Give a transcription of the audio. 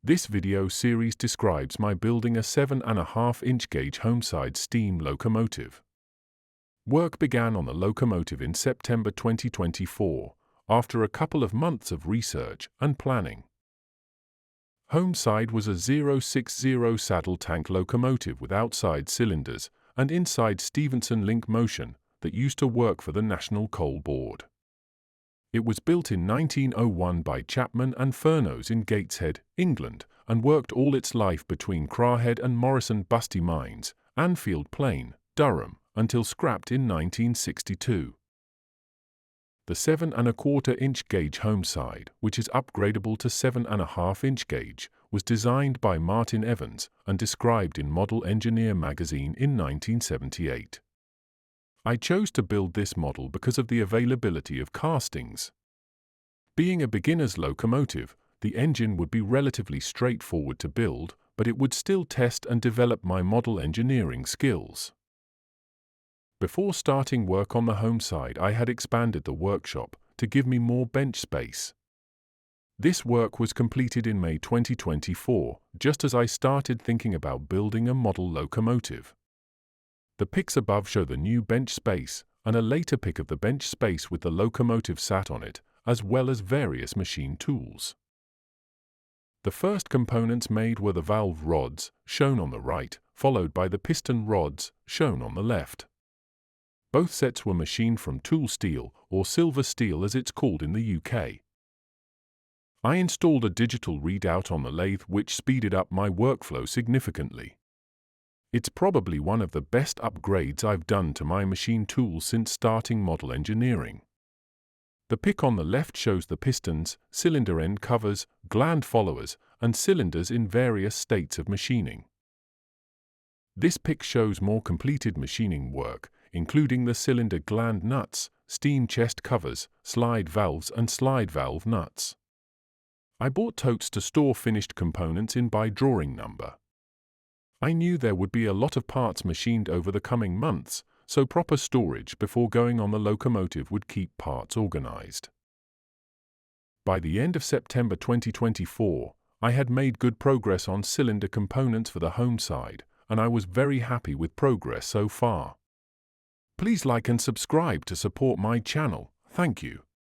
This video series describes my building a 7.5-inch gauge Holmside steam locomotive. Work began on the locomotive in September 2024, after a couple of months of research and planning. Holmside was a 060 saddle tank locomotive with outside cylinders and inside Stephenson link motion that used to work for the National Coal Board. It was built in 1901 by Chapman and Furneaux in Gateshead, England, and worked all its life between Crahead and Morrison Busty mines, Anfield Plain, Durham, until scrapped in 1962. The 7.25-inch gauge Holmside, which is upgradable to 7.5-inch gauge, was designed by Martin Evans and described in Model Engineer magazine in 1978. I chose to build this model because of the availability of castings. Being a beginner's locomotive, the engine would be relatively straightforward to build, but it would still test and develop my model engineering skills. Before starting work on the Holmside, I had expanded the workshop to give me more bench space. This work was completed in May 2024, just as I started thinking about building a model locomotive. The pics above show the new bench space and a later pic of the bench space with the locomotive sat on it, as well as various machine tools. The first components made were the valve rods, shown on the right, followed by the piston rods, shown on the left. Both sets were machined from tool steel, or silver steel as it's called in the UK. I installed a digital readout on the lathe which speeded up my workflow significantly. It's probably one of the best upgrades I've done to my machine tools since starting model engineering. The pic on the left shows the pistons, cylinder end covers, gland followers, and cylinders in various states of machining. This pic shows more completed machining work, including the cylinder gland nuts, steam chest covers, slide valves and slide valve nuts. I bought totes to store finished components in by drawing number. I knew there would be a lot of parts machined over the coming months, so proper storage before going on the locomotive would keep parts organized. By the end of September 2024, I had made good progress on cylinder components for the Holmside, and I was very happy with progress so far. Please like and subscribe to support my channel. Thank you.